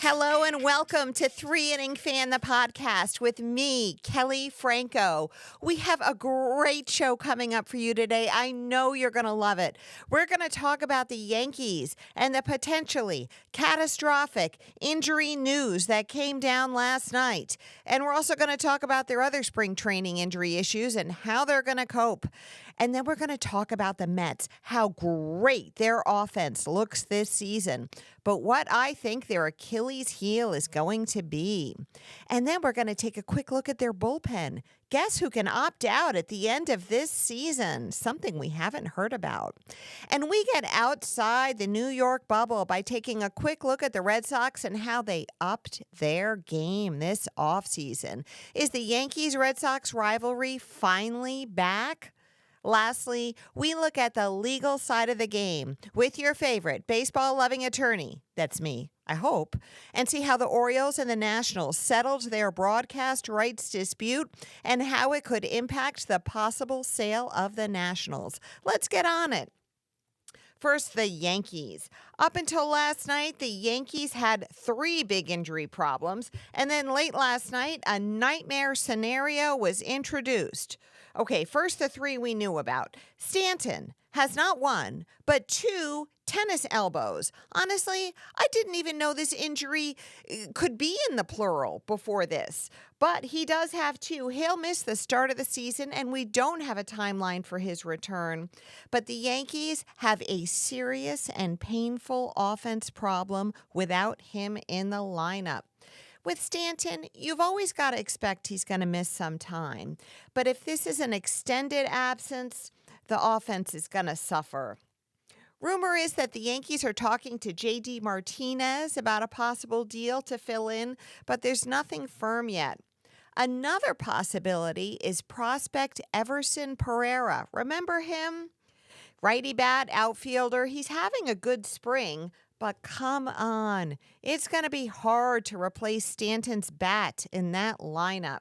Hello and welcome to 3 Inning Fan, the podcast with me, Kelley Franco. We have a great show coming up for you today. I know you're going to love it. We're going to talk about the Yankees and the potentially catastrophic injury news that came down last night. And we're also going to talk about their other spring training injury issues and how they're going to cope. And then we're going to talk about the Mets, how great their offense looks this season, but what I think their Achilles heel is going to be. And then we're going to take a quick look at their bullpen. Guess who can opt out at the end of this season? Something we haven't heard about. And we get outside the New York bubble by taking a quick look at the Red Sox and how they upped their game this offseason. Is the Yankees-Red Sox rivalry finally back? Lastly, we look at the legal side of the game with your favorite baseball-loving attorney, that's me, I hope, and see how the Orioles and the Nationals settled their broadcast rights dispute and how it could impact the possible sale of the Nationals. Let's get on it. First, the Yankees. Up until last night, the Yankees had 3 big injury problems, and then late last night, a nightmare scenario was introduced. Okay, first the 3 we knew about. Stanton has not 1, but 2 tennis elbows. Honestly, I didn't even know this injury could be in the plural before this. But he does have 2. He'll miss the start of the season, and we don't have a timeline for his return. But the Yankees have a serious and painful offense problem without him in the lineup. With Stanton, you've always got to expect he's going to miss some time. But if this is an extended absence, the offense is going to suffer. Rumor is that the Yankees are talking to J.D. Martinez about a possible deal to fill in, but there's nothing firm yet. Another possibility is prospect Everson Pereira. Remember him? Righty bat, outfielder. He's having a good spring. But come on, it's going to be hard to replace Stanton's bat in that lineup.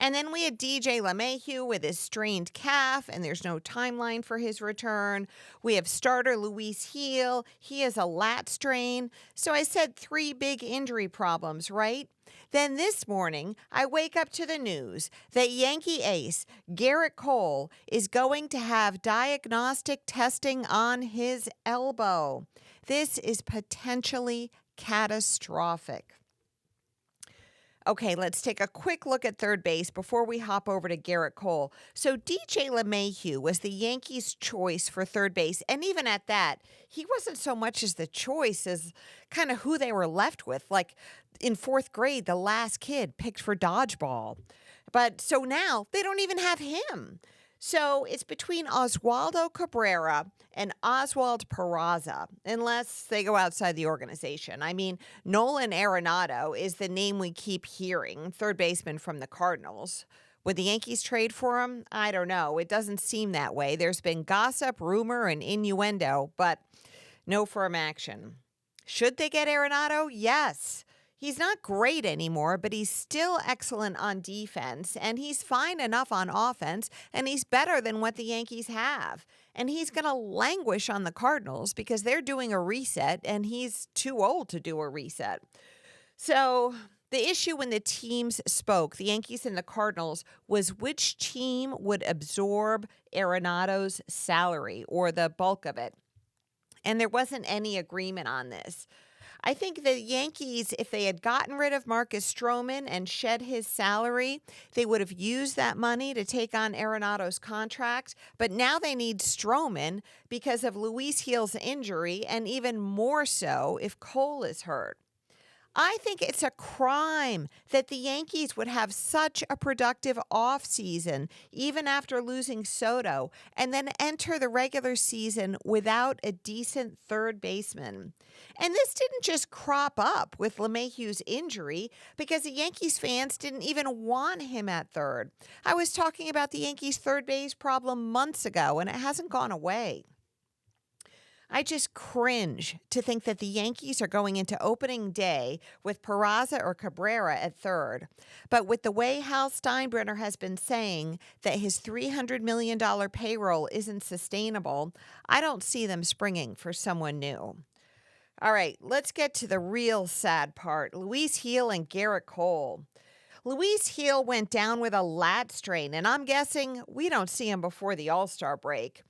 And then we had DJ LeMahieu with his strained calf, and there's no timeline for his return. We have starter Luis Gil. He has a lat strain. So I said 3 big injury problems, right? Then this morning, I wake up to the news that Yankee ace Gerrit Cole is going to have diagnostic testing on his elbow. This is potentially catastrophic. Okay, let's take a quick look at third base before we hop over to Gerrit Cole. So DJ LeMahieu was the Yankees' choice for third base, and even at that, he wasn't so much as the choice as kind of who they were left with. Like in 4th grade, the last kid picked for dodgeball. But so now they don't even have him. So it's between Oswaldo Cabrera and Oswald Peraza, unless they go outside the organization. I mean, Nolan Arenado is the name we keep hearing, third baseman from the Cardinals. Would the Yankees trade for him? I don't know. It doesn't seem that way. There's been gossip, rumor, and innuendo, but no firm action. Should they get Arenado? Yes. He's not great anymore, but he's still excellent on defense, and he's fine enough on offense, and he's better than what the Yankees have. And he's going to languish on the Cardinals because they're doing a reset, and he's too old to do a reset. So the issue when the teams spoke, the Yankees and the Cardinals, was which team would absorb Arenado's salary or the bulk of it. And there wasn't any agreement on this. I think the Yankees, if they had gotten rid of Marcus Stroman and shed his salary, they would have used that money to take on Arenado's contract. But now they need Stroman because of Luis Gil's injury, and even more so if Cole is hurt. I think it's a crime that the Yankees would have such a productive offseason, even after losing Soto, and then enter the regular season without a decent third baseman. And this didn't just crop up with LeMahieu's injury because the Yankees fans didn't even want him at third. I was talking about the Yankees' third base problem months ago, and it hasn't gone away. I just cringe to think that the Yankees are going into opening day with Peraza or Cabrera at third. But with the way Hal Steinbrenner has been saying that his $300 million payroll isn't sustainable, I don't see them springing for someone new. All right, let's get to the real sad part. Luis Gil and Gerrit Cole. Luis Gil went down with a lat strain, and I'm guessing we don't see him before the All-Star break.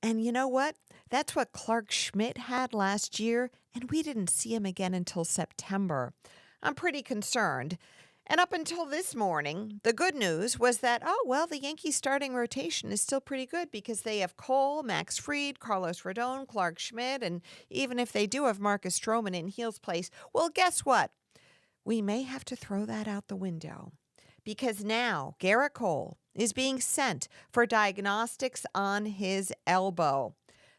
And you know what? That's what Clark Schmidt had last year, and we didn't see him again until September. I'm pretty concerned. And up until this morning, the good news was that, the Yankees starting rotation is still pretty good because they have Cole, Max Fried, Carlos Rodon, Clark Schmidt, and even if they do have Marcus Stroman in Gil's place, well, guess what? We may have to throw that out the window because now Gerrit Cole is being sent for diagnostics on his elbow.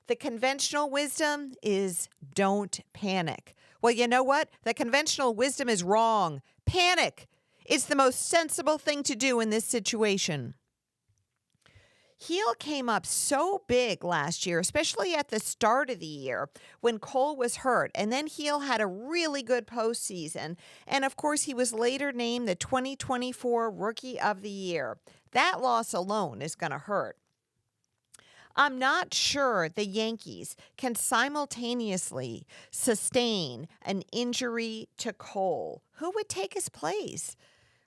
The conventional wisdom is don't panic. Well, you know what? The conventional wisdom is wrong. Panic. It's the most sensible thing to do in this situation. Gil came up so big last year, especially at the start of the year when Cole was hurt. And then Gil had a really good postseason. And of course, he was later named the 2024 Rookie of the Year. That loss alone is going to hurt. I'm not sure the Yankees can simultaneously sustain an injury to Cole. Who would take his place?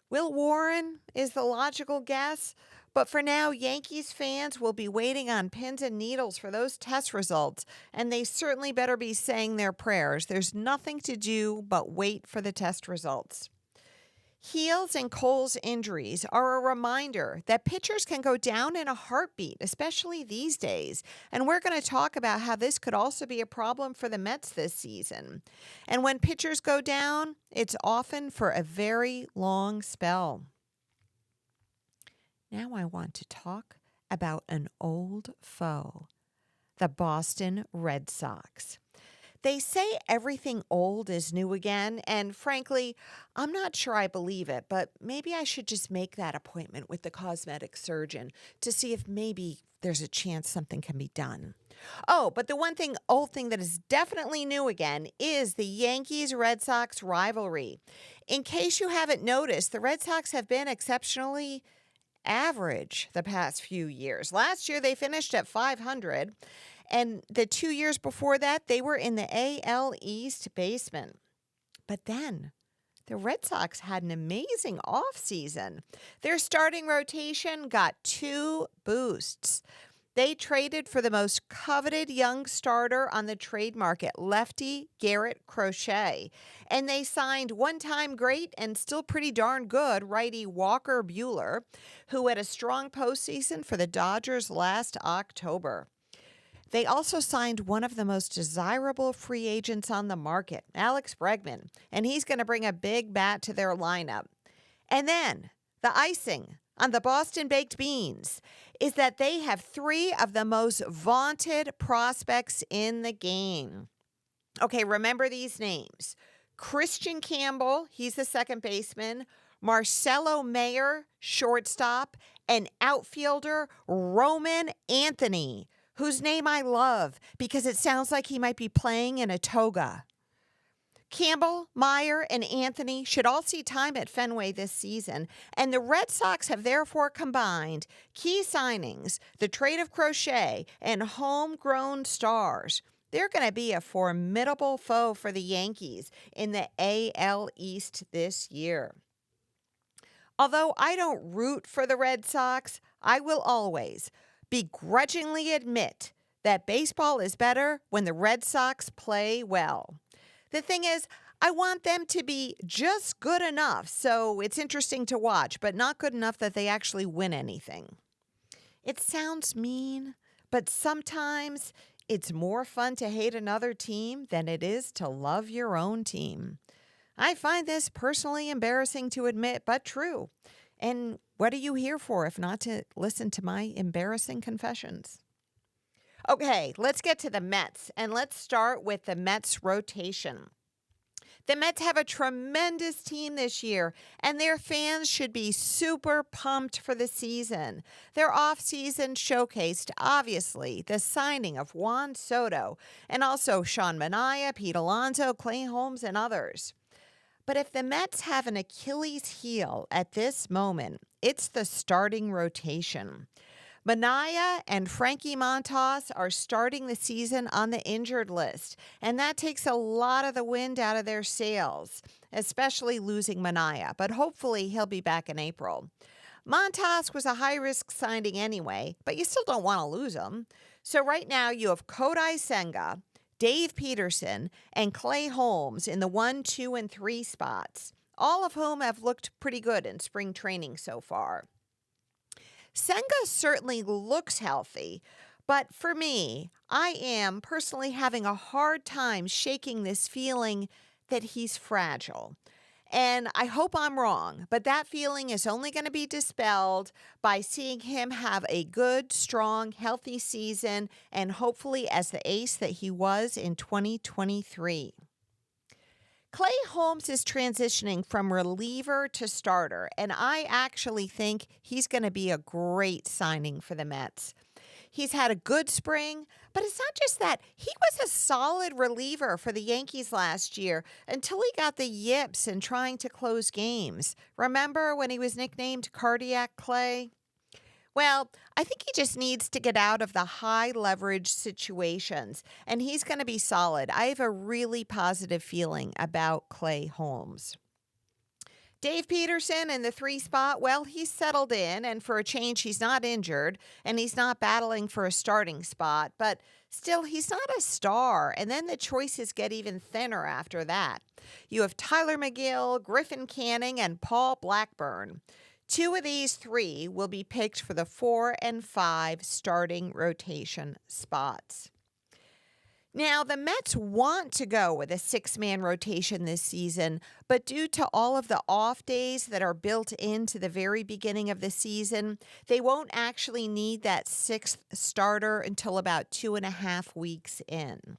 Will Warren is the logical guess. But for now, Yankees fans will be waiting on pins and needles for those test results, and they certainly better be saying their prayers. There's nothing to do but wait for the test results. Gil's and Cole's injuries are a reminder that pitchers can go down in a heartbeat, especially these days. And we're going to talk about how this could also be a problem for the Mets this season. And when pitchers go down, it's often for a very long spell. Now I want to talk about an old foe, the Boston Red Sox. They say everything old is new again, and frankly, I'm not sure I believe it, but maybe I should just make that appointment with the cosmetic surgeon to see if maybe there's a chance something can be done. Oh, but the old thing that is definitely new again is the Yankees-Red Sox rivalry. In case you haven't noticed, the Red Sox have been exceptionally average the past few years. Last year, they finished at 500. And the 2 years before that, they were in the AL East basement. But then the Red Sox had an amazing offseason. Their starting rotation got 2 boosts. They traded for the most coveted young starter on the trade market, lefty Gerrit Cole. And they signed one-time great and still pretty darn good righty Walker Buehler, who had a strong postseason for the Dodgers last October. They also signed one of the most desirable free agents on the market, Alex Bregman, and he's going to bring a big bat to their lineup. And then the icing on the Boston Baked Beans is that they have 3 of the most vaunted prospects in the game. Okay, remember these names. Christian Campbell, he's the second baseman, Marcelo Mayer, shortstop, and outfielder Roman Anthony, whose name I love because it sounds like he might be playing in a toga. Campbell, Meyer, and Anthony should all see time at Fenway this season, and the Red Sox have therefore combined key signings, the trade of Crochet, and homegrown stars. They're going to be a formidable foe for the Yankees in the AL East this year. Although I don't root for the Red Sox, I will always begrudgingly admit that baseball is better when the Red Sox play well. The thing is, I want them to be just good enough so it's interesting to watch, but not good enough that they actually win anything. It sounds mean, but sometimes it's more fun to hate another team than it is to love your own team. I find this personally embarrassing to admit, but true. And what are you here for if not to listen to my embarrassing confessions? Okay, let's get to the Mets, and let's start with the Mets rotation. The Mets have a tremendous team this year, and their fans should be super pumped for the season. Their offseason showcased, obviously, the signing of Juan Soto, and also Sean Manaea, Pete Alonso, Clay Holmes, and others. But if the Mets have an Achilles heel at this moment, it's the starting rotation. Manaea and Frankie Montas are starting the season on the injured list, and that takes a lot of the wind out of their sails, especially losing Manaea, but hopefully he'll be back in April. Montas was a high-risk signing anyway, but you still don't want to lose him. So right now you have Kodai Senga, Dave Peterson, and Clay Holmes in the 1, 2, and 3 spots, all of whom have looked pretty good in spring training so far. Senga certainly looks healthy, but for me, I am personally having a hard time shaking this feeling that he's fragile. And I hope I'm wrong, but that feeling is only going to be dispelled by seeing him have a good, strong, healthy season, and hopefully as the ace that he was in 2023. Clay Holmes is transitioning from reliever to starter, and I actually think he's going to be a great signing for the Mets. He's had a good spring, but it's not just that. He was a solid reliever for the Yankees last year until he got the yips and trying to close games. Remember when he was nicknamed Cardiac Clay? Well, I think he just needs to get out of the high leverage situations, and he's going to be solid. I have a really positive feeling about Clay Holmes. Dave Peterson in the 3 spot, well, he's settled in, and for a change, he's not injured, and he's not battling for a starting spot, but still, he's not a star, and then the choices get even thinner after that. You have Tyler McGill, Griffin Canning, and Paul Blackburn. 2 of these 3 will be picked for the 4 and 5 starting rotation spots. Now, the Mets want to go with a 6-man rotation this season, but due to all of the off days that are built into the very beginning of the season, they won't actually need that 6th starter until about 2.5 weeks in.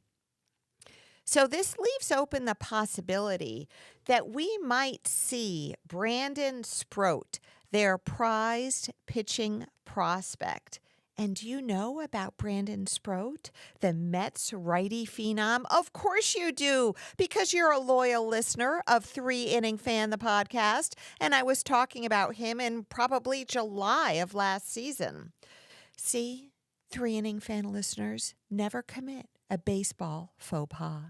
So this leaves open the possibility that we might see Brandon Sproat, their prized pitching prospect. And do you know about Brandon Sproat, the Mets righty phenom? Of course you do, because you're a loyal listener of 3 Inning Fan, the podcast, and I was talking about him in probably July of last season. See, 3 Inning Fan listeners, never commit a baseball faux pas.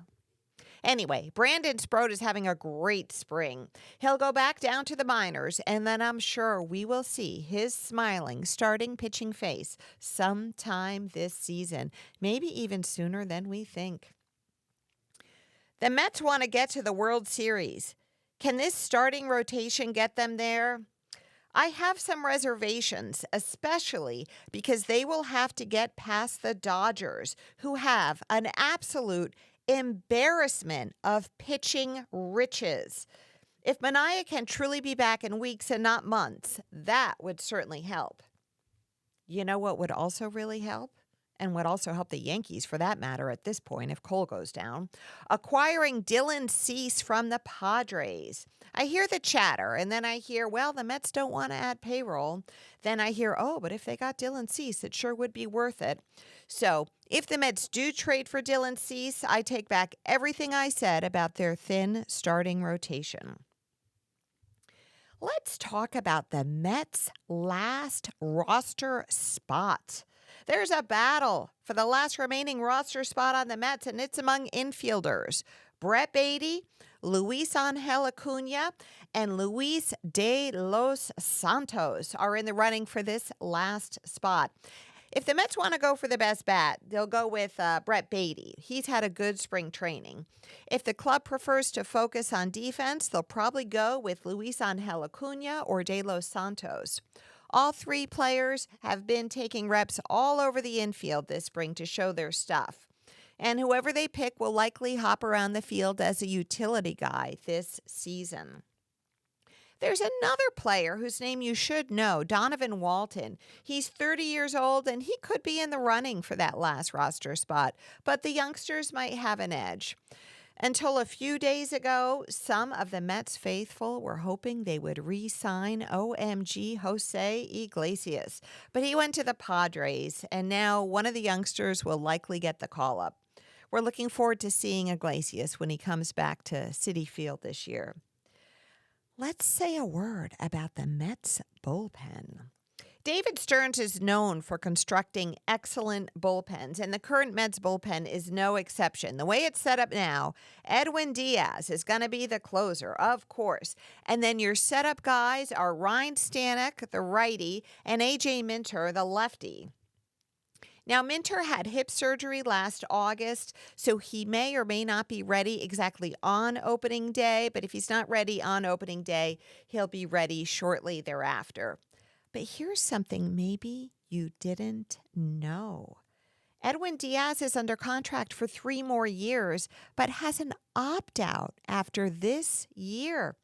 Anyway, Brandon Sproat is having a great spring. He'll go back down to the minors, and then I'm sure we will see his smiling starting pitching face sometime this season, maybe even sooner than we think. The Mets want to get to the World Series. Can this starting rotation get them there? I have some reservations, especially because they will have to get past the Dodgers, who have an absolute embarrassment of pitching riches. If Manaea can truly be back in weeks and not months, that would certainly help. You know what would also really help? And would also help the Yankees, for that matter, at this point, if Cole goes down? Acquiring Dylan Cease from the Padres. I hear the chatter, and then I hear, well, the Mets don't want to add payroll. Then I hear, oh, but if they got Dylan Cease, it sure would be worth it. So if the Mets do trade for Dylan Cease, I take back everything I said about their thin starting rotation. Let's talk about the Mets' last roster spot. There's a battle for the last remaining roster spot on the Mets, and it's among infielders. Brett Baty, Luis Angel Acuna, and Luis de los Santos are in the running for this last spot. If the Mets want to go for the best bat, they'll go with Brett Baty. He's had a good spring training. If the club prefers to focus on defense, they'll probably go with Luis Angel Acuna or De Los Santos. All 3 players have been taking reps all over the infield this spring to show their stuff. And whoever they pick will likely hop around the field as a utility guy this season. There's another player whose name you should know, Donovan Walton. He's 30 years old, and he could be in the running for that last roster spot, but the youngsters might have an edge. Until a few days ago, some of the Mets faithful were hoping they would re-sign OMG Jose Iglesias, but he went to the Padres, and now one of the youngsters will likely get the call-up. We're looking forward to seeing Iglesias when he comes back to Citi Field this year. Let's say a word about the Mets bullpen. David Stearns is known for constructing excellent bullpens, and the current Mets bullpen is no exception. The way it's set up now, Edwin Diaz is going to be the closer, of course. And then your setup guys are Ryan Stanek, the righty, and A.J. Minter, the lefty. Now, Minter had hip surgery last August, so he may or may not be ready exactly on opening day. But if he's not ready on opening day, he'll be ready shortly thereafter. But here's something maybe you didn't know. Edwin Diaz is under contract for 3 more years, but has an opt-out after this year.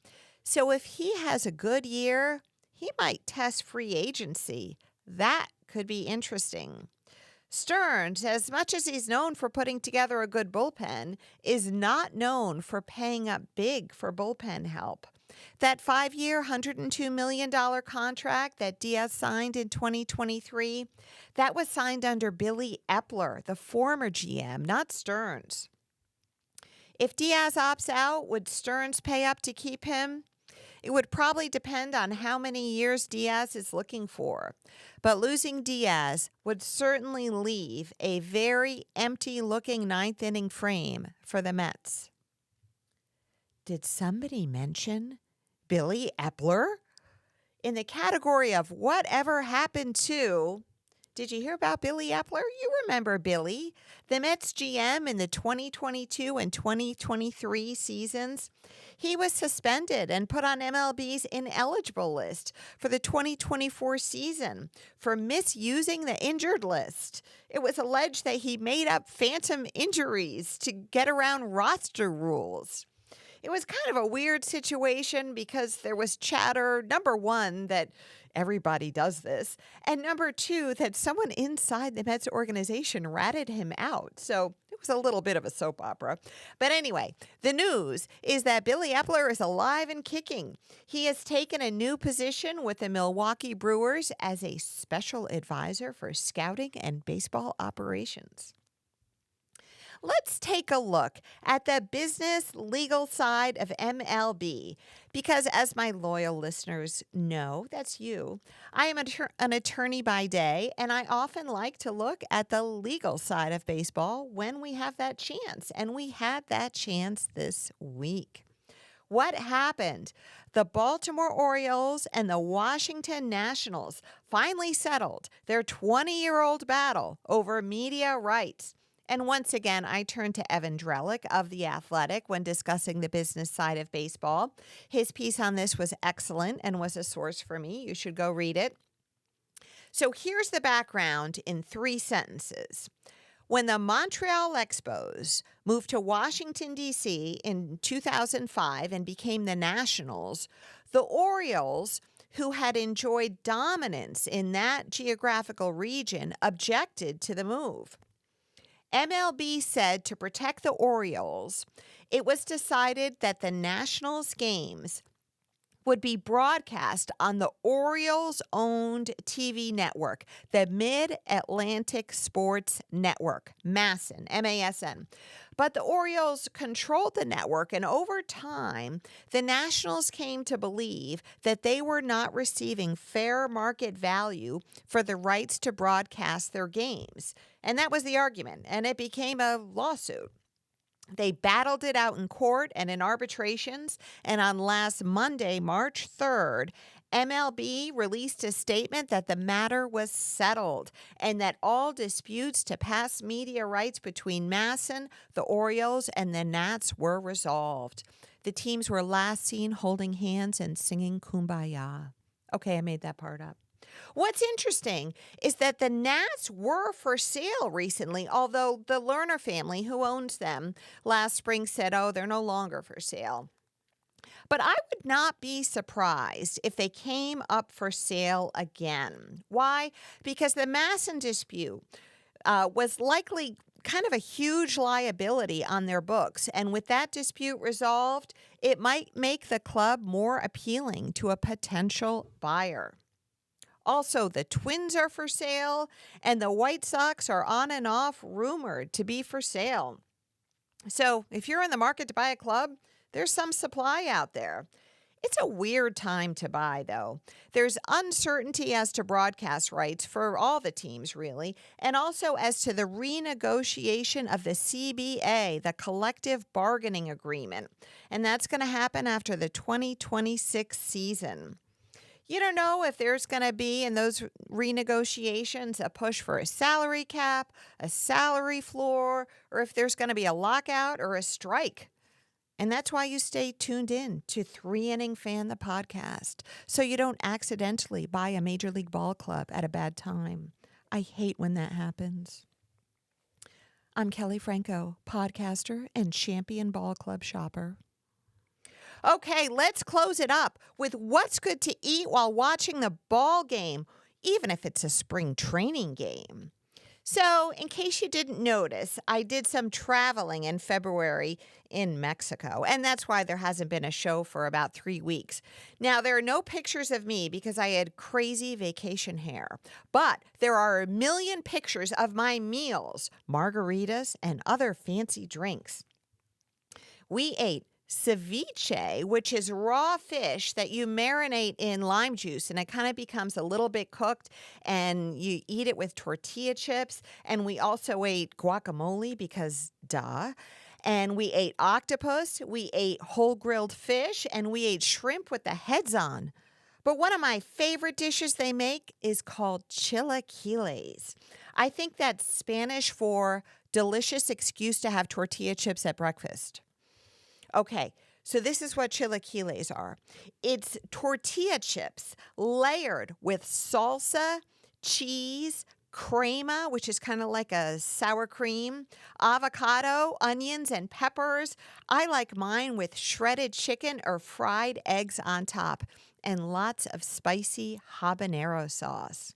So if he has a good year, he might test free agency. That could be interesting. Stearns, as much as he's known for putting together a good bullpen, is not known for paying up big for bullpen help. That 5-year, $102 million contract that Diaz signed in 2023, that was signed under Billy Epler, the former GM, not Stearns. If Diaz opts out, would Stearns pay up to keep him? It would probably depend on how many years Diaz is looking for. But losing Diaz would certainly leave a very empty-looking ninth-inning frame for the Mets. Did somebody mention Billy Epler? In the category of whatever happened to... Did you hear about Billy Epler? You remember Billy, the Mets GM in the 2022 and 2023 seasons. He was suspended and put on MLB's ineligible list for the 2024 season for misusing the injured list. It was alleged that he made up phantom injuries to get around roster rules. It was kind of a weird situation because there was chatter, number one, that everybody does this, and number two, that someone inside the Mets organization ratted him out. So it was a little bit of a soap opera. But anyway, the news is that Billy Epler is alive and kicking. He has taken a new position with the Milwaukee Brewers as a special advisor for scouting and baseball operations. Let's take a look at the business legal side of MLB because, as my loyal listeners know, that's you, I am an attorney by day, and I often like to look at the legal side of baseball when we have that chance, and we had that chance this week. What happened? The Baltimore Orioles and the Washington Nationals finally settled their 20-year-old battle over media rights. And once again, I turn to Evan Drellick of The Athletic when discussing the business side of baseball. His piece on this was excellent and was a source for me. You should go read it. So here's the background in 3 sentences. When the Montreal Expos moved to Washington, D.C. in 2005 and became the Nationals, the Orioles, who had enjoyed dominance in that geographical region, objected to the move. MLB said to protect the Orioles, it was decided that the Nationals games would be broadcast on the Orioles-owned TV network, the Mid-Atlantic Sports Network, MASN, M-A-S-N. But the Orioles controlled the network, and over time, the Nationals came to believe that they were not receiving fair market value for the rights to broadcast their games. And that was the argument, and it became a lawsuit. They battled it out in court and in arbitrations, and on last Monday, March 3rd, MLB released a statement that the matter was settled and that all disputes to pass media rights between MASN, the Orioles, and the Nats were resolved. The teams were last seen holding hands and singing Kumbaya. Okay, I made that part up. What's interesting is that the Nats were for sale recently, although the Lerner family, who owns them, last spring said, oh, they're no longer for sale. But I would not be surprised if they came up for sale again. Why? Because the MASN dispute was likely kind of a huge liability on their books. And with that dispute resolved, it might make the club more appealing to a potential buyer. Also, the Twins are for sale, and the White Sox are on and off rumored to be for sale. So if you're in the market to buy a club, there's some supply out there. It's a weird time to buy, though. There's uncertainty as to broadcast rights for all the teams, really, and also as to the renegotiation of the CBA, the collective bargaining agreement. And that's going to happen after the 2026 season. You don't know if there's going to be in those renegotiations a push for a salary cap, a salary floor, or if there's going to be a lockout or a strike. And that's why you stay tuned in to 3-Inning Fan, the podcast, so you don't accidentally buy a Major League Ball club at a bad time. I hate when that happens. I'm Kelley Franco, podcaster and champion ball club shopper. Okay, let's close it up with what's good to eat while watching the ball game, even if it's a spring training game. So, in case you didn't notice, I did some traveling in February in Mexico, and that's why there hasn't been a show for about 3 weeks. Now, there are no pictures of me because I had crazy vacation hair, but there are a million pictures of my meals, margaritas, and other fancy drinks. We ate ceviche, which is raw fish that you marinate in lime juice, and it kind of becomes a little bit cooked, and you eat it with tortilla chips. And we also ate guacamole because duh. And we ate octopus, we ate whole grilled fish, and we ate shrimp with the heads on. But one of my favorite dishes they make is called chilaquiles. I think that's Spanish for delicious excuse to have tortilla chips at breakfast. Okay, so this is what chilaquiles are. It's tortilla chips layered with salsa, cheese, crema, which is kind of like a sour cream, avocado, onions, and peppers. I like mine with shredded chicken or fried eggs on top, and lots of spicy habanero sauce.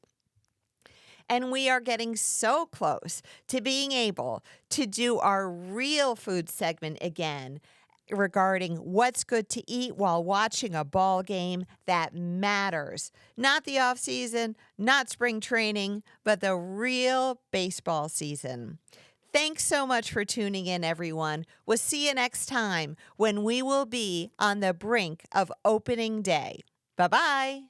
And we are getting so close to being able to do our real food segment again, regarding what's good to eat while watching a ball game that matters. Not the offseason, not spring training, but the real baseball season. Thanks so much for tuning in, everyone. We'll see you next time when we will be on the brink of opening day. Bye-bye.